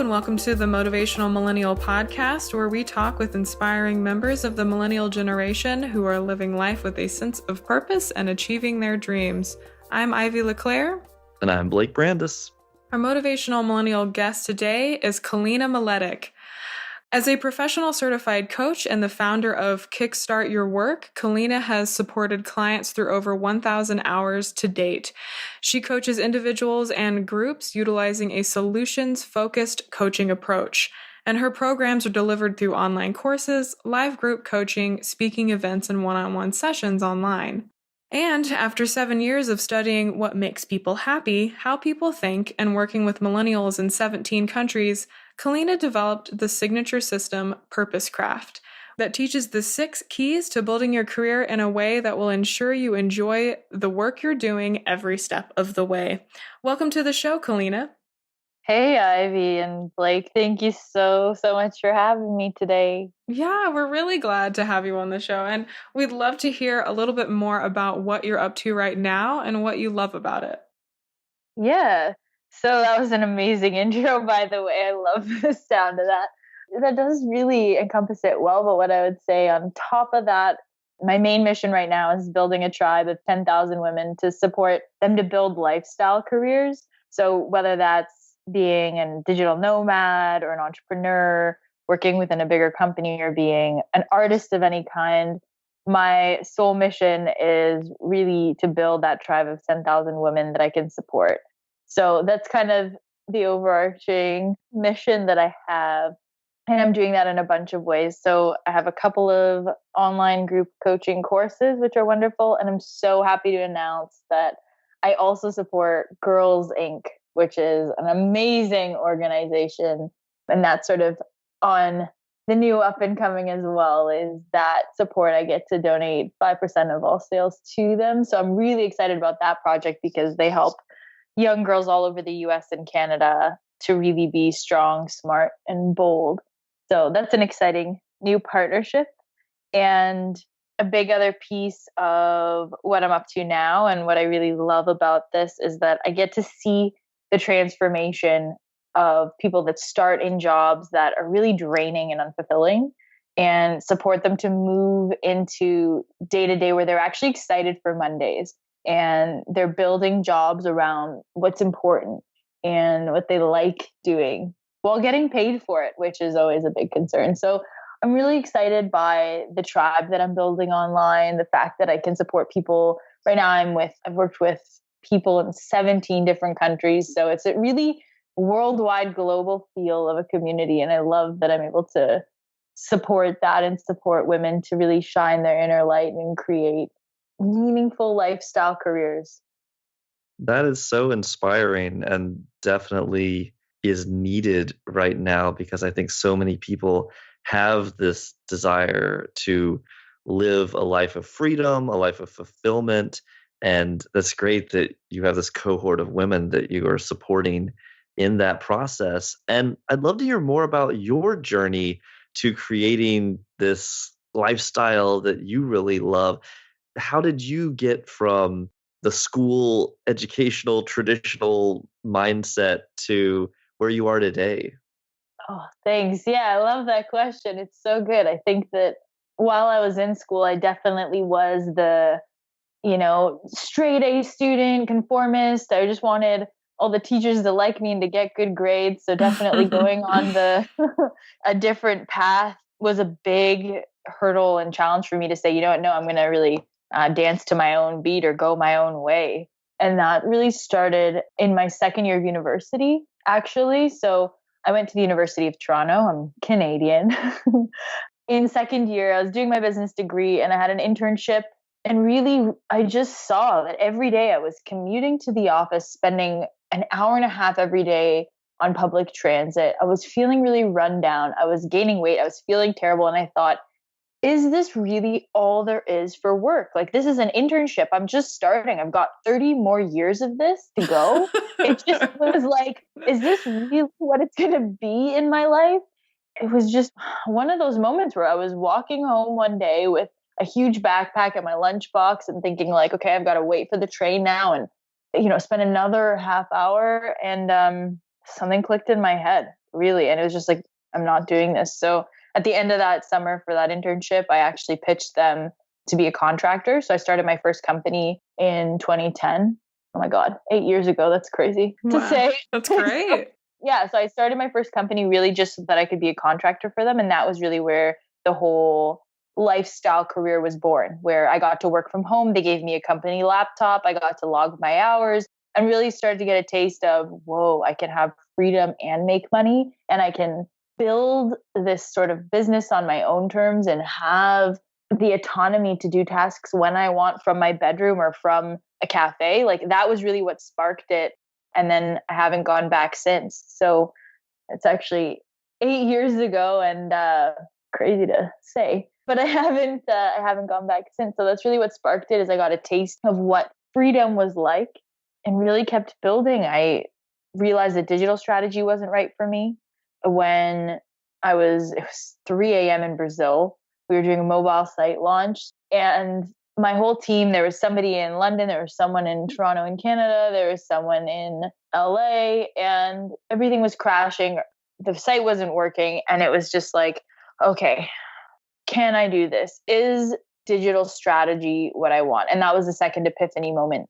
and welcome to the Motivational Millennial Podcast, where we talk with inspiring members of the millennial generation who are living life with a sense of purpose and achieving their dreams. I'm Ivy LeClaire. And I'm Blake Brandis. Our motivational millennial guest today is Kalyna Miletic. As a professional certified coach and the founder of KickStart Your Work, Kalyna has supported clients through over 1,000 hours to date. She coaches individuals and groups utilizing a solutions-focused coaching approach, and her programs are delivered through online courses, live group coaching, speaking events, and one-on-one sessions online. And after 7 years of studying what makes people happy, how people think, and working with millennials in 17 countries, Kalyna developed the signature system Purpose Craft that teaches the 6 keys to building your career in a way that will ensure you enjoy the work you're doing every step of the way. Welcome to the show, Kalyna. Hey, Ivy and Blake. Thank you so much for having me today. Yeah, we're really glad to have you on the show, and we'd love to hear a little bit more about what you're up to right now and what you love about it. Yeah. So that was an amazing intro, by the way. I love the sound of that. That does really encompass it well. But what I would say on top of that, my main mission right now is building a tribe of 10,000 women to support them to build lifestyle careers. So whether that's being a digital nomad or an entrepreneur, working within a bigger company, or being an artist of any kind, my sole mission is really to build that tribe of 10,000 women that I can support. So that's kind of the overarching mission that I have. And I'm doing that in a bunch of ways. So I have a couple of online group coaching courses, which are wonderful. And I'm so happy to announce that I also support Girls Inc., which is an amazing organization. And that's sort of on the new up and coming as well, is that support. I get to donate 5% of all sales to them. So I'm really excited about that project because they help young girls all over the US and Canada to really be strong, smart, and bold. So that's an exciting new partnership. And a big other piece of what I'm up to now and what I really love about this is that I get to see the transformation of people that start in jobs that are really draining and unfulfilling, and support them to move into day-to-day where they're actually excited for Mondays. And they're building jobs around what's important and what they like doing while getting paid for it, which is always a big concern. So I'm really excited by the tribe that I'm building online, the fact that I can support people. Right now I've worked with people in 17 different countries. So it's a really worldwide global feel of a community. And I love that I'm able to support that and support women to really shine their inner light and create meaningful lifestyle careers. That is so inspiring and definitely is needed right now, because I think so many people have this desire to live a life of freedom, a life of fulfillment. And that's great that you have this cohort of women that you are supporting in that process. And I'd love to hear more about your journey to creating this lifestyle that you really love. How did you get from the school educational traditional mindset to where you are today? Oh, thanks. Yeah, I love that question. It's so good. I think that while I was in school, I definitely was the, straight A student, conformist. I just wanted all the teachers to like me and to get good grades. So definitely going on a different path was a big hurdle and challenge for me to say, you know what, no, I'm going to really dance to my own beat or go my own way. And that really started in my second year of university, actually. So I went to the University of Toronto. I'm Canadian. In second year, I was doing my business degree and I had an internship. And really, I just saw that every day I was commuting to the office, spending an hour and a half every day on public transit. I was feeling really run down. I was gaining weight. I was feeling terrible. And I thought, is this really all there is for work? Like, this is an internship. I'm just starting. I've got 30 more years of this to go. It just was like, is this really what it's going to be in my life? It was just one of those moments where I was walking home one day with a huge backpack and my lunchbox and thinking like, okay, I've got to wait for the train now and, spend another half hour. And something clicked in my head. really. And it was just like, I'm not doing this. So at the end of that summer for that internship, I actually pitched them to be a contractor. So I started my first company in 2010. Oh my God, 8 years ago. That's crazy to say. That's great. Yeah. So I started my first company really just so that I could be a contractor for them. And that was really where the whole lifestyle career was born, where I got to work from home. They gave me a company laptop. I got to log my hours and really started to get a taste of, whoa, I can have freedom and make money, and I can build this sort of business on my own terms and have the autonomy to do tasks when I want from my bedroom or from a cafe. Like that was really what sparked it. And then I haven't gone back since. So it's actually 8 years ago, and crazy to say, but I haven't gone back since. So that's really what sparked it. Is I got a taste of what freedom was like and really kept building. I realized that digital strategy wasn't right for me. When it was 3 a.m. in Brazil, we were doing a mobile site launch, and my whole team, there was somebody in London, there was someone in Toronto in Canada, there was someone in LA, and everything was crashing. The site wasn't working. And it was just like, okay, can I do this? Is digital strategy what I want? And that was the second epiphany moment.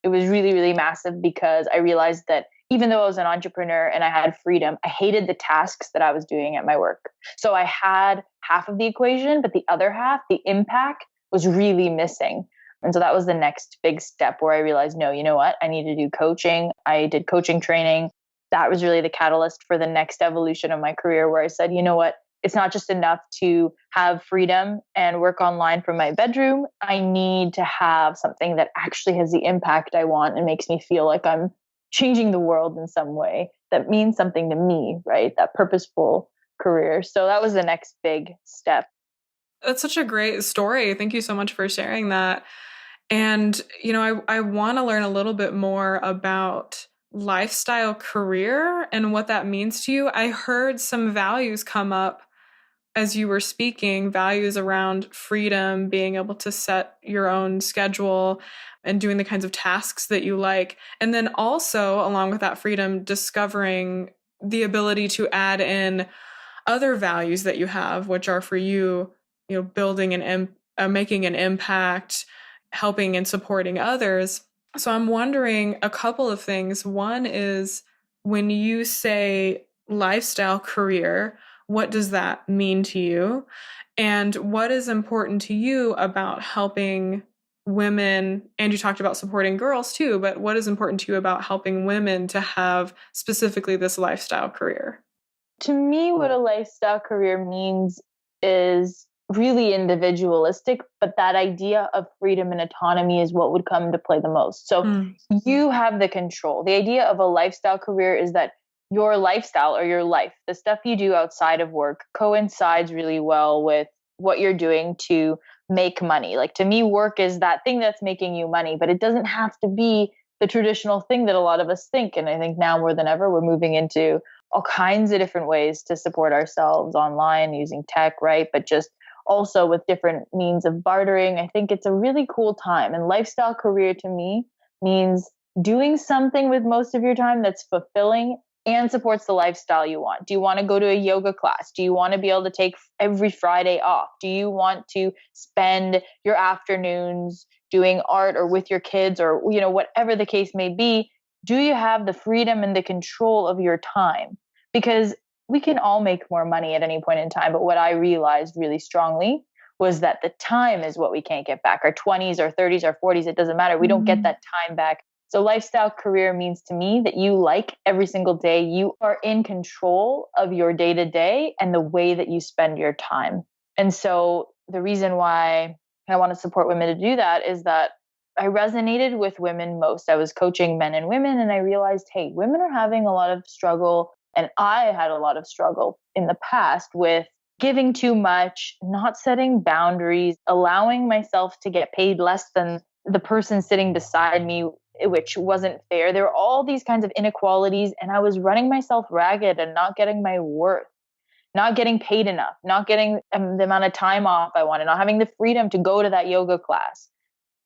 It was really, really massive, because I realized that even though I was an entrepreneur and I had freedom, I hated the tasks that I was doing at my work. So I had half of the equation, but the other half, the impact, was really missing. And so that was the next big step where I realized, no, you know what? I need to do coaching. I did coaching training. That was really the catalyst for the next evolution of my career, where I said, you know what? It's not just enough to have freedom and work online from my bedroom. I need to have something that actually has the impact I want and makes me feel like I'm changing the world in some way that means something to me, right? That purposeful career. So that was the next big step. That's such a great story. Thank you so much for sharing that. And, I want to learn a little bit more about lifestyle career and what that means to you. I heard some values come up as you were speaking, values around freedom, being able to set your own schedule and doing the kinds of tasks that you like. And then also, along with that freedom, discovering the ability to add in other values that you have, which are for you, building and making an impact, helping and supporting others. So I'm wondering a couple of things. One is, when you say lifestyle career, what does that mean to you? And what is important to you about helping women? And you talked about supporting girls too, but what is important to you about helping women to have specifically this lifestyle career? To me, what a lifestyle career means is really individualistic, but that idea of freedom and autonomy is what would come to play the most. So you have the control. The idea of a lifestyle career is that your lifestyle or your life, the stuff you do outside of work, coincides really well with what you're doing to make money. Like, to me, work is that thing that's making you money, but it doesn't have to be the traditional thing that a lot of us think. And I think now more than ever, we're moving into all kinds of different ways to support ourselves online using tech, right? But just also with different means of bartering. I think it's a really cool time. And lifestyle career to me means doing something with most of your time that's fulfilling and supports the lifestyle you want. Do you want to go to a yoga class? Do you want to be able to take every Friday off? Do you want to spend your afternoons doing art or with your kids, or whatever the case may be? Do you have the freedom and the control of your time? Because we can all make more money at any point in time. But what I realized really strongly was that the time is what we can't get back. Our 20s, our 30s, our 40s, it doesn't matter. We don't get that time back. So lifestyle career means to me that you like every single day, you are in control of your day to day and the way that you spend your time. And so the reason why I want to support women to do that is that I resonated with women most. I was coaching men and women, and I realized, hey, women are having a lot of struggle. And I had a lot of struggle in the past with giving too much, not setting boundaries, allowing myself to get paid less than the person sitting beside me, which wasn't fair. There were all these kinds of inequalities, and I was running myself ragged and not getting my worth, not getting paid enough, not getting the amount of time off I wanted, not having the freedom to go to that yoga class.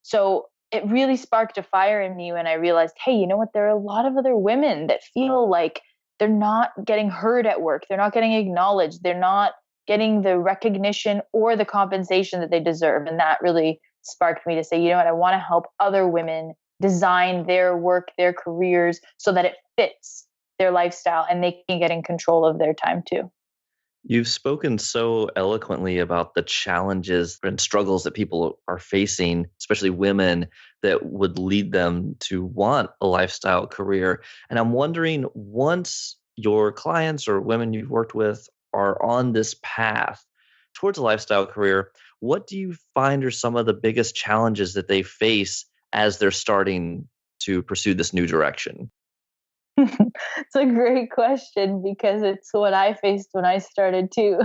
So it really sparked a fire in me when I realized, hey, you know what? There are a lot of other women that feel like they're not getting heard at work. They're not getting acknowledged. They're not getting the recognition or the compensation that they deserve. And that really sparked me to say, you know what, I want to help other women design their work, their careers so that it fits their lifestyle and they can get in control of their time too. You've spoken so eloquently about the challenges and struggles that people are facing, especially women, that would lead them to want a lifestyle career. And I'm wondering, once your clients or women you've worked with are on this path towards a lifestyle career, what do you find are some of the biggest challenges that they face as they're starting to pursue this new direction? It's a great question because it's what I faced when I started too.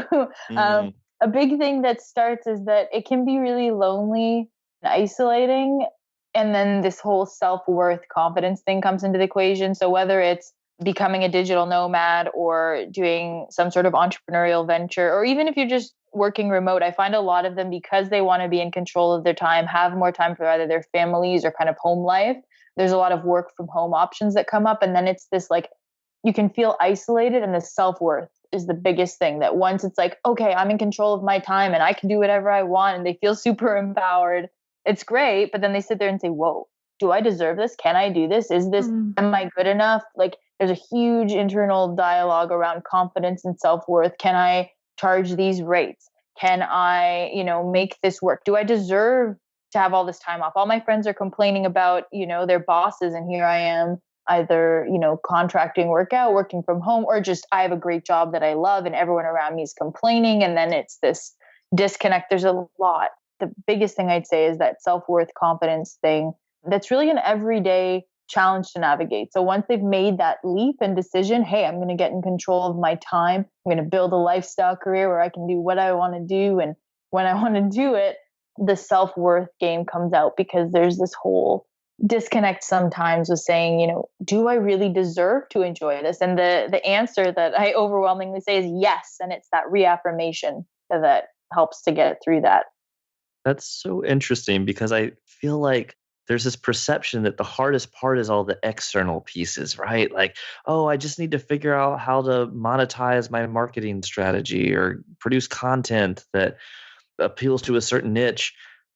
Mm, A big thing that starts is that it can be really lonely and isolating. And then this whole self worth confidence thing comes into the equation. So whether it's becoming a digital nomad or doing some sort of entrepreneurial venture, or even if you're just working remote, I find a lot of them, because they want to be in control of their time, have more time for either their families or kind of home life. There's a lot of work from home options that come up. And then it's this like, you can feel isolated, and the self worth is the biggest thing. That once it's like, okay, I'm in control of my time and I can do whatever I want, and they feel super empowered. It's great. But then they sit there and say, whoa, do I deserve this? Can I do this? Is this, Mm. am I good enough? Like there's a huge internal dialogue around confidence and self worth. Can I charge these rates? Can I, make this work? Do I deserve to have all this time off? All my friends are complaining about, their bosses. And here I am either, contracting work out, working from home, or just I have a great job that I love and everyone around me is complaining. And then it's this disconnect. There's a lot. The biggest thing I'd say is that self-worth confidence thing that's really an everyday challenge to navigate. So once they've made that leap and decision, hey, I'm going to get in control of my time. I'm going to build a lifestyle career where I can do what I want to do and when I want to do it, the self-worth game comes out, because there's this whole disconnect sometimes with saying, do I really deserve to enjoy this? And the answer that I overwhelmingly say is yes. And it's that reaffirmation that helps to get through that. that's so interesting because I feel like there's this perception that the hardest part is all the external pieces, right? Like, oh, I just need to figure out how to monetize my marketing strategy or produce content that appeals to a certain niche.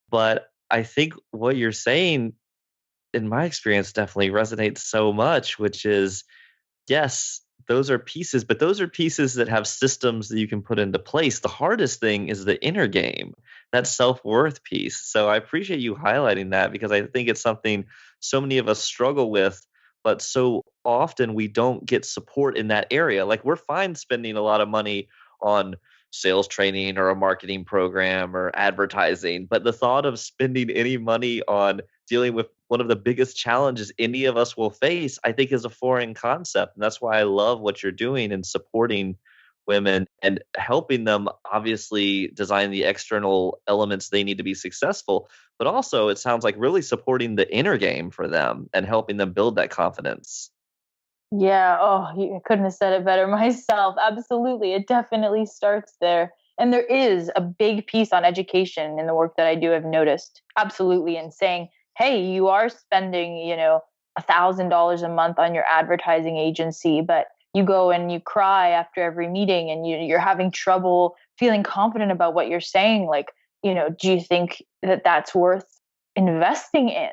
But I think what you're saying, in my experience, definitely resonates so much, which is yes, those are pieces, but those are pieces that have systems that you can put into place. The hardest thing is the inner game, that self worth piece. So I appreciate you highlighting that because I think it's something so many of us struggle with, but so often we don't get support in that area. Like we're fine spending a lot of money on sales training or a marketing program or advertising, but the thought of spending any money on dealing with one of the biggest challenges any of us will face, I think is a foreign concept. And that's why I love what you're doing and supporting women and helping them obviously design the external elements they need to be successful. But also, it sounds like really supporting the inner game for them and helping them build that confidence. Yeah. Oh, I couldn't have said it better myself. Absolutely. It definitely starts there. And there is a big piece on education in the work that I do, I've noticed. Absolutely. And saying, hey, you are spending, $1,000 a month on your advertising agency, but you go and you cry after every meeting and you're having trouble feeling confident about what you're saying. Like, do you think that that's worth investing in?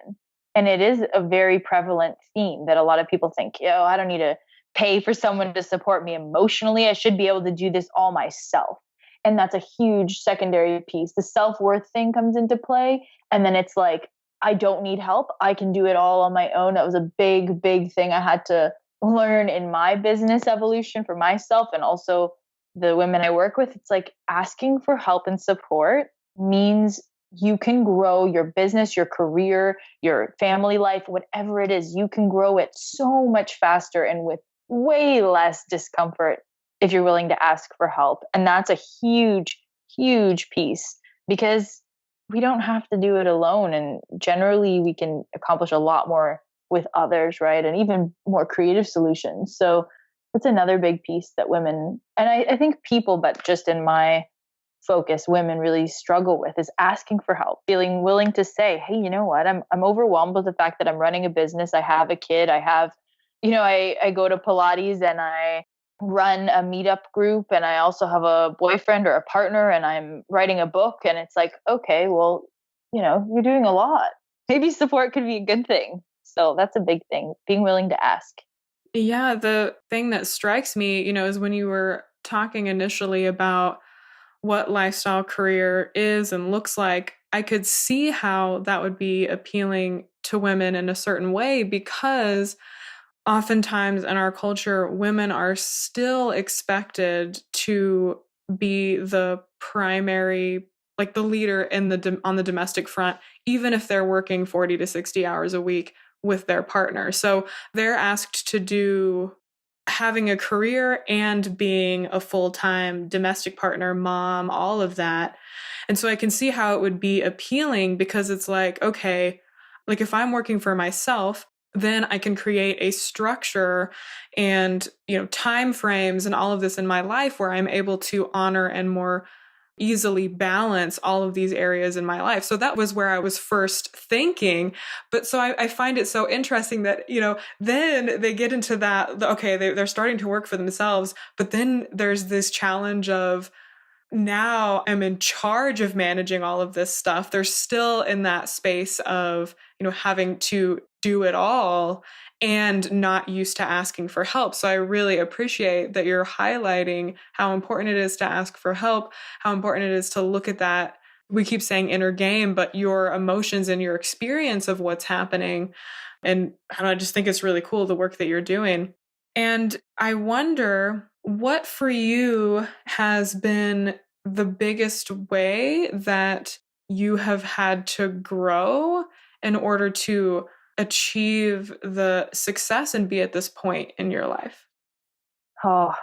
And it is a very prevalent theme that a lot of people think, I don't need to pay for someone to support me emotionally. I should be able to do this all myself. And that's a huge secondary piece. The self-worth thing comes into play. And then it's like, I don't need help. I can do it all on my own. That was a big, big thing I had to learn in my business evolution for myself and also the women I work with. It's like asking for help and support means you can grow your business, your career, your family life, whatever it is, you can grow it so much faster and with way less discomfort if you're willing to ask for help. And that's a huge, huge piece because we don't have to do it alone. And generally, we can accomplish a lot more with others, right? And even more creative solutions. So that's another big piece that women, and I think people, but just in my focus, women really struggle with is asking for help, feeling willing to say, hey, you know what? I'm overwhelmed with the fact that I'm running a business. I have a kid. I have I go to Pilates and I run a meetup group, and I also have a boyfriend or a partner, and I'm writing a book. And it's like, okay, well, you're doing a lot. Maybe support could be a good thing. So that's a big thing, being willing to ask. Yeah, the thing that strikes me, is when you were talking initially about what lifestyle career is and looks like, I could see how that would be appealing to women in a certain way, because oftentimes in our culture, women are still expected to be the primary, like the leader in on the domestic front, even if they're working 40 to 60 hours a week with their partner. So they're asked to do having a career and being a full-time domestic partner, mom, all of that. And so I can see how it would be appealing, because it's like, okay, like if I'm working for myself, then I can create a structure and, time frames and all of this in my life where I'm able to honor and more easily balance all of these areas in my life. So that was where I was first thinking. But so I find it so interesting that, then they get into that, okay, they're starting to work for themselves, but then there's this challenge of, now I'm in charge of managing all of this stuff. They're still in that space of, having to do it all and not used to asking for help. So I really appreciate that you're highlighting how important it is to ask for help, how important it is to look at that. We keep saying inner game, but your emotions and your experience of what's happening. And I just think it's really cool, the work that you're doing. And I wonder, what for you has been the biggest way that you have had to grow in order to achieve the success and be at this point in your life? Oh,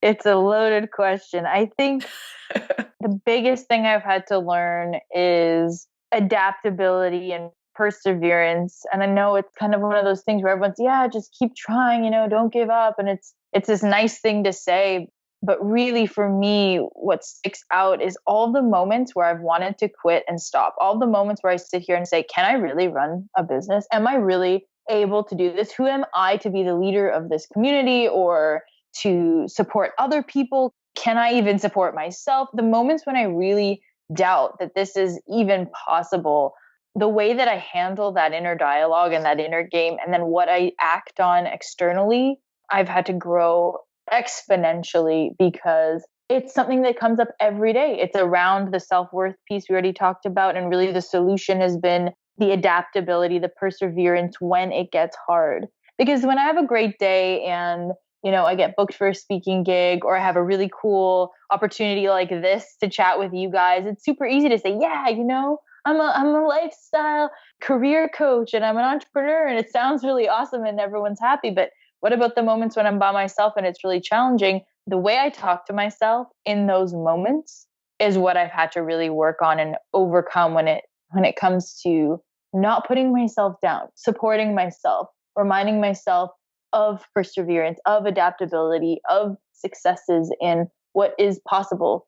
it's a loaded question. I think the biggest thing I've had to learn is adaptability and perseverance. And I know it's kind of one of those things where everyone's, yeah, just keep trying, don't give up. And it's this nice thing to say. But really, for me, what sticks out is all the moments where I've wanted to quit and stop. All the moments where I sit here and say, can I really run a business? Am I really able to do this? Who am I to be the leader of this community or to support other people? Can I even support myself? The moments when I really doubt that this is even possible, the way that I handle that inner dialogue and that inner game, and then what I act on externally, I've had to grow exponentially, because it's something that comes up every day. It's around the self-worth piece we already talked about. And really the solution has been the adaptability, the perseverance when it gets hard. Because when I have a great day and, I get booked for a speaking gig, or I have a really cool opportunity like this to chat with you guys, it's super easy to say, yeah, I'm a lifestyle career coach and I'm an entrepreneur, and it sounds really awesome and everyone's happy. But what about the moments when I'm by myself and it's really challenging? The way I talk to myself in those moments is what I've had to really work on and overcome when it comes to not putting myself down, supporting myself, reminding myself of perseverance, of adaptability, of successes in what is possible.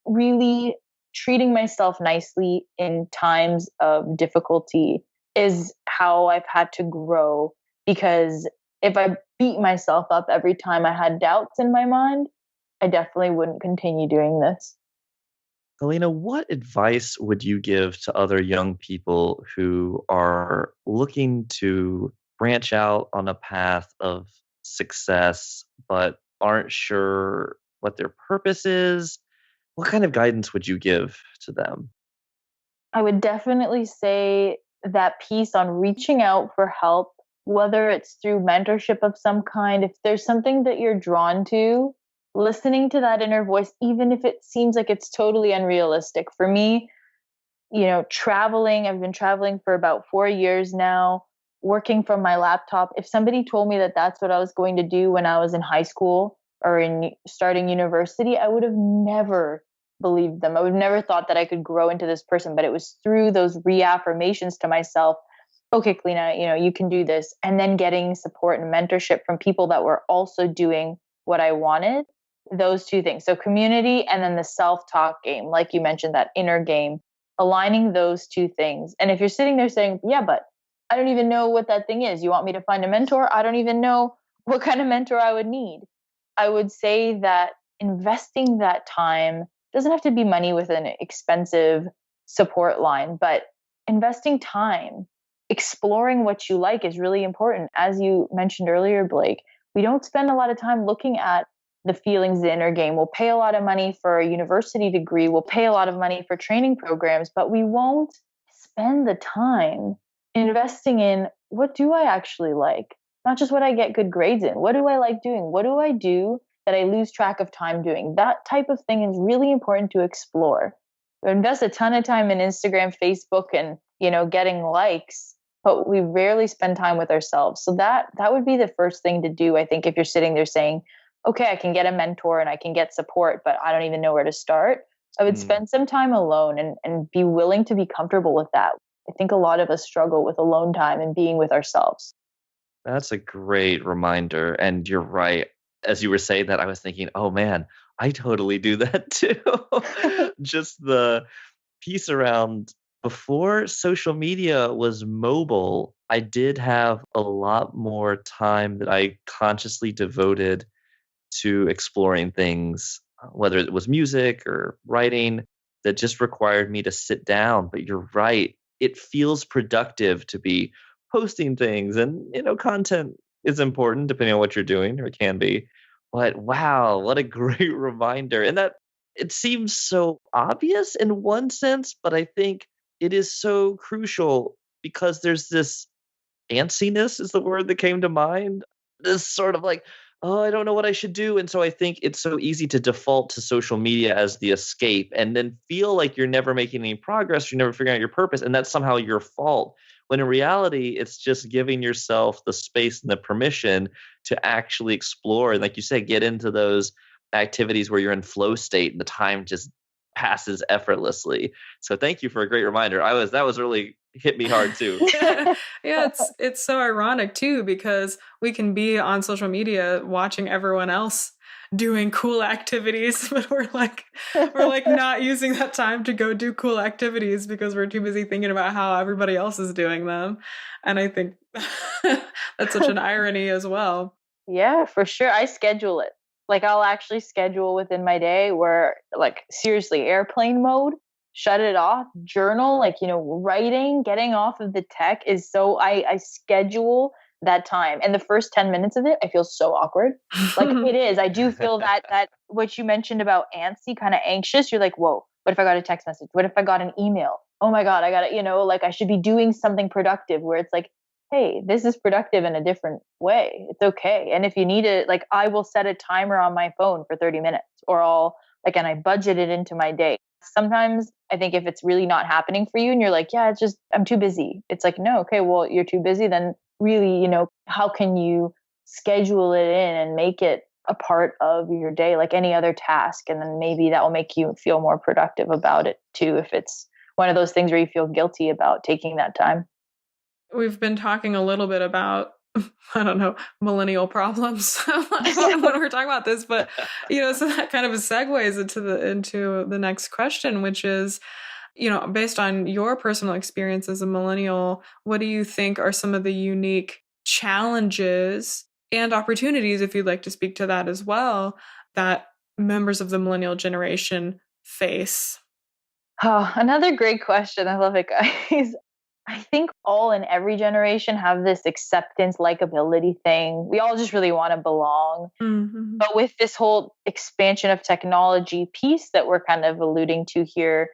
Really treating myself nicely in times of difficulty is how I've had to grow, because if I beat myself up every time I had doubts in my mind, I definitely wouldn't continue doing this. Kalyna, what advice would you give to other young people who are looking to branch out on a path of success but aren't sure what their purpose is? What kind of guidance would you give to them? I would definitely say that piece on reaching out for help, whether it's through mentorship of some kind, if there's something that you're drawn to, listening to that inner voice, even if it seems like it's totally unrealistic. For me, traveling, I've been traveling for about 4 years now, working from my laptop. If somebody told me that that's what I was going to do when I was in high school or in starting university, I would have never believed them. I would have never thought that I could grow into this person. But it was through those reaffirmations to myself, okay, Kalyna, you can do this. And then getting support and mentorship from people that were also doing what I wanted. Those two things. So community and then the self-talk game, like you mentioned, that inner game, aligning those two things. And if you're sitting there saying, yeah, but I don't even know what that thing is. You want me to find a mentor? I don't even know what kind of mentor I would need. I would say that investing that time doesn't have to be money with an expensive support line, but investing time, exploring what you like is really important. As you mentioned earlier, Blake, we don't spend a lot of time looking at the feelings, the inner game. We'll pay a lot of money for a university degree. We'll pay a lot of money for training programs, but we won't spend the time investing in what do I actually like? Not just what I get good grades in. What do I like doing? What do I do that I lose track of time doing? That type of thing is really important to explore. We invest a ton of time in Instagram, Facebook, and getting likes, but we rarely spend time with ourselves. So that would be the first thing to do, I think, if you're sitting there saying, okay, I can get a mentor and I can get support, but I don't even know where to start. I would spend some time alone and be willing to be comfortable with that. I think a lot of us struggle with alone time and being with ourselves. That's a great reminder. And you're right. As you were saying that, I was thinking, oh man, I totally do that too. Just the piece around before social media was mobile, I did have a lot more time that I consciously devoted to exploring things, whether it was music or writing, that just required me to sit down. But you're right. It feels productive to be posting things, and content is important depending on what you're doing, or it can be. But wow, what a great reminder. And that it seems so obvious in one sense, but I think it is so crucial because there's this antsiness is the word that came to mind. This sort of like, oh, I don't know what I should do. And so I think it's so easy to default to social media as the escape and then feel like you're never making any progress, you're never figuring out your purpose, and that's somehow your fault. When in reality, it's just giving yourself the space and the permission to actually explore. And like you said, get into those activities where you're in flow state and the time just passes effortlessly. So thank you for a great reminder. That was really hit me hard too. Yeah, it's so ironic too, because we can be on social media watching everyone else doing cool activities, but we're like not using that time to go do cool activities because we're too busy thinking about how everybody else is doing them. And I think that's such an irony as well. Yeah, for sure. I schedule it. Like I'll actually schedule within my day where like seriously airplane mode, shut it off, journal, writing, getting off of the tech is so I schedule that time. And the first 10 minutes of it, I feel so awkward. Like it is. I do feel that what you mentioned about antsy, kind of anxious. You're like, whoa, what if I got a text message? What if I got an email? Oh my God, I got to, like I should be doing something productive where it's like, hey, this is productive in a different way. It's okay. And if you need it, like I will set a timer on my phone for 30 minutes and I budget it into my day. Sometimes I think if it's really not happening for you and you're like, yeah, it's just, I'm too busy. It's like, no, okay, well, you're too busy. Then really, how can you schedule it in and make it a part of your day, like any other task? And then maybe that will make you feel more productive about it too. If it's one of those things where you feel guilty about taking that time. We've been talking a little bit about, I don't know, millennial problems when we're talking about this, but so that kind of segues into the next question, which is, based on your personal experience as a millennial, what do you think are some of the unique challenges and opportunities, if you'd like to speak to that as well, that members of the millennial generation face? Oh, another great question. I love it, guys. I think all and every generation have this acceptance, likability thing. We all just really want to belong. Mm-hmm. But with this whole expansion of technology piece that we're kind of alluding to here,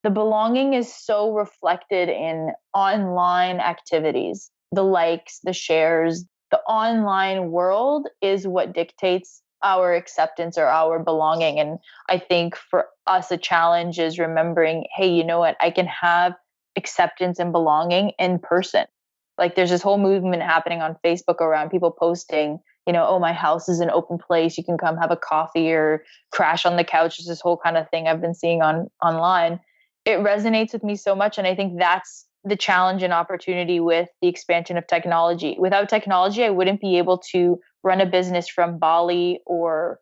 the belonging is so reflected in online activities, the likes, the shares. The online world is what dictates our acceptance or our belonging. And I think for us, a challenge is remembering, hey, you know what? I can have acceptance and belonging in person. Like there's this whole movement happening on Facebook around people posting, oh, my house is an open place. You can come have a coffee or crash on the couch. It's this whole kind of thing I've been seeing online. It resonates with me so much. And I think that's the challenge and opportunity with the expansion of technology. Without technology, I wouldn't be able to run a business from Bali or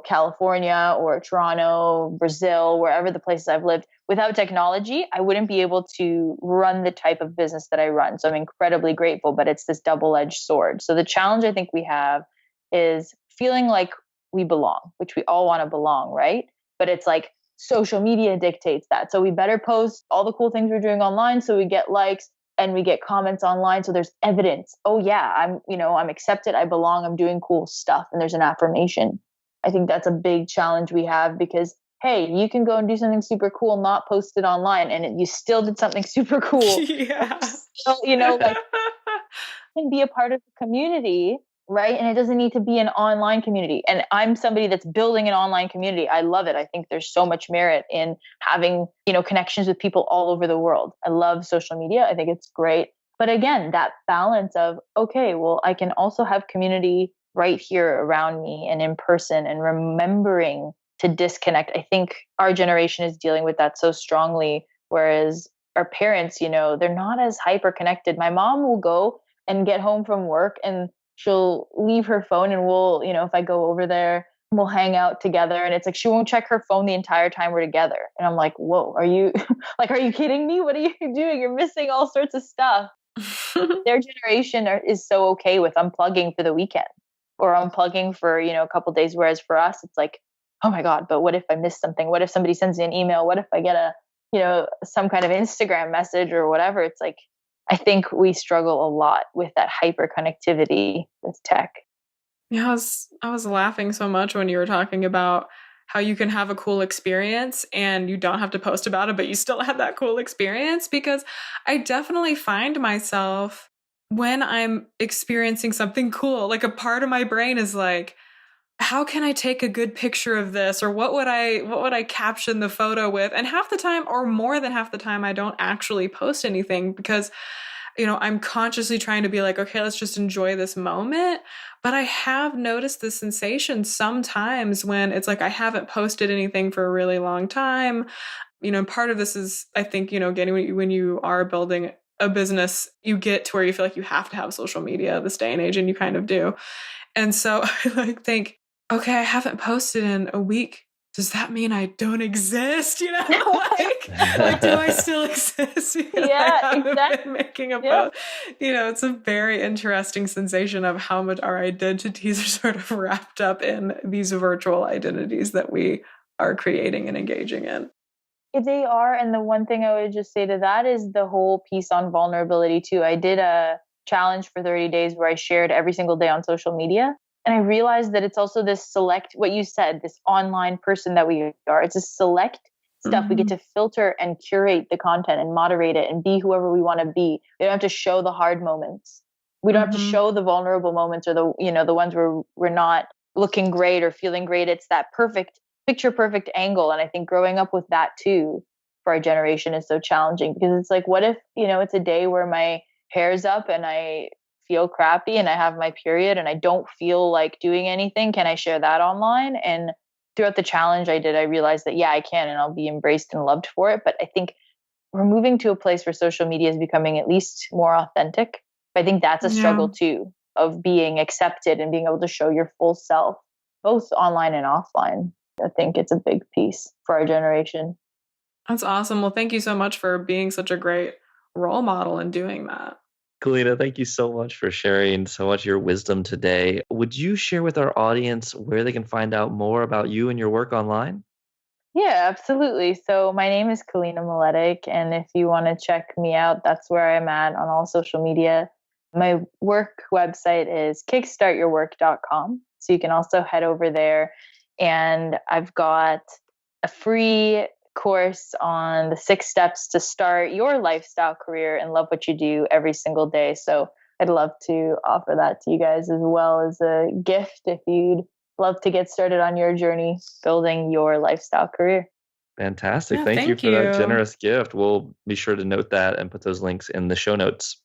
California or Toronto, Brazil, wherever the places I've lived, without technology, I wouldn't be able to run the type of business that I run. So I'm incredibly grateful, but it's this double-edged sword. So the challenge I think we have is feeling like we belong, which we all want to belong, right? But it's like social media dictates that. So we better post all the cool things we're doing online so we get likes and we get comments online. So there's evidence. Oh yeah, I'm accepted. I belong. I'm doing cool stuff. And there's an affirmation. I think that's a big challenge we have because, hey, you can go and do something super cool, not post it online, and you still did something super cool. Yeah. Still, can be a part of the community, right? And it doesn't need to be an online community. And I'm somebody that's building an online community. I love it. I think there's so much merit in having, connections with people all over the world. I love social media. I think it's great. But again, that balance of, okay, well, I can also have community right here around me and in person and remembering to disconnect. I think our generation is dealing with that so strongly, whereas our parents, they're not as hyper connected. My mom will go and get home from work and she'll leave her phone and we'll, if I go over there, we'll hang out together. And it's like, she won't check her phone the entire time we're together. And I'm like, whoa, are you kidding me? What are you doing? You're missing all sorts of stuff. Their generation is so okay with unplugging for the weekend or unplugging for, a couple days. Whereas for us, it's like, oh my God, but what if I miss something? What if somebody sends me an email? What if I get some kind of Instagram message or whatever? It's like, I think we struggle a lot with that hyper connectivity with tech. Yeah, I was laughing so much when you were talking about how you can have a cool experience and you don't have to post about it, but you still have that cool experience, because I definitely find myself when I'm experiencing something cool, like a part of my brain is like, how can I take a good picture of this? Or what would I caption the photo with? And half the time, or more than half the time, I don't actually post anything because, I'm consciously trying to be like, okay, let's just enjoy this moment. But I have noticed the sensation sometimes when it's like I haven't posted anything for a really long time. Part of this is, I think, getting when you are building a business, you get to where you feel like you have to have social media this day and age, and you kind of do. And so I think, okay, I haven't posted in a week. Does that mean I don't exist? like do I still exist? Yeah, exactly. Been making a post. It's a very interesting sensation of how much our identities are sort of wrapped up in these virtual identities that we are creating and engaging in. They are. And the one thing I would just say to that is the whole piece on vulnerability too. I did a challenge for 30 days where I shared every single day on social media. And I realized that it's also this select, what you said, this online person that we are. It's a select stuff. We get to filter and curate the content and moderate it and be whoever we want to be. We don't have to show the hard moments. We don't have to show the vulnerable moments or the ones where we're not looking great or feeling great. It's that picture perfect angle. And I think growing up with that too for our generation is so challenging, because it's like, what if, it's a day where my hair's up and I feel crappy and I have my period and I don't feel like doing anything? Can I share that online? And throughout the challenge I did, I realized that, yeah, I can, and I'll be embraced and loved for it. But I think we're moving to a place where social media is becoming at least more authentic. I think that's a struggle too, of being accepted and being able to show your full self, both online and offline. I think it's a big piece for our generation. That's awesome. Well, thank you so much for being such a great role model and doing that. Kalyna, thank you so much for sharing so much of your wisdom today. Would you share with our audience where they can find out more about you and your work online? Yeah, absolutely. So my name is Kalyna Miletic, and if you want to check me out, that's where I'm at on all social media. My work website is kickstartyourwork.com. So you can also head over there, and I've got a free course on the 6 steps to start your lifestyle career and love what you do every single day. So I'd love to offer that to you guys as well as a gift if you'd love to get started on your journey building your lifestyle career. Fantastic. Thank you for that generous gift. We'll be sure to note that and put those links in the show notes.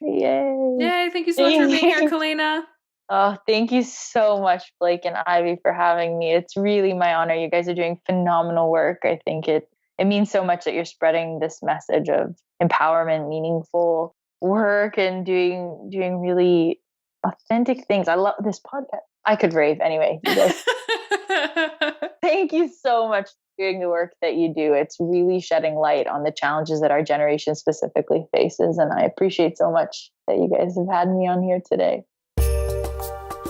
Yay. Thank you so much for being here, Kalyna. Oh, thank you so much, Blake and Ivy, for having me. It's really my honor. You guys are doing phenomenal work. I think it means so much that you're spreading this message of empowerment, meaningful work, and doing really authentic things. I love this podcast. I could rave anyway. You guys, thank you so much for doing the work that you do. It's really shedding light on the challenges that our generation specifically faces. And I appreciate so much that you guys have had me on here today.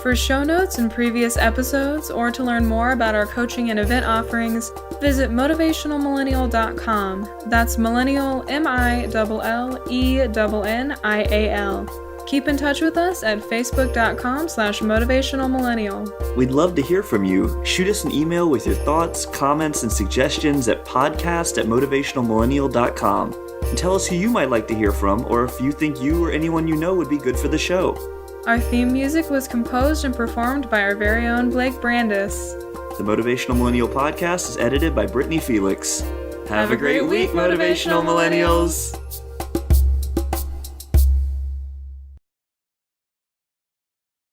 For show notes and previous episodes, or to learn more about our coaching and event offerings, visit motivationalmillennial.com. That's millennial, MILLENNIAL. Keep in touch with us at facebook.com/motivationalmillennial. We'd love to hear from you. Shoot us an email with your thoughts, comments, and suggestions at podcast@motivationalmillennial.com. And tell us who you might like to hear from, or if you think you or anyone you know would be good for the show. Our theme music was composed and performed by our very own Blake Brandis. The Motivational Millennial Podcast is edited by Brittany Felix. Have a great week, Motivational Millennials!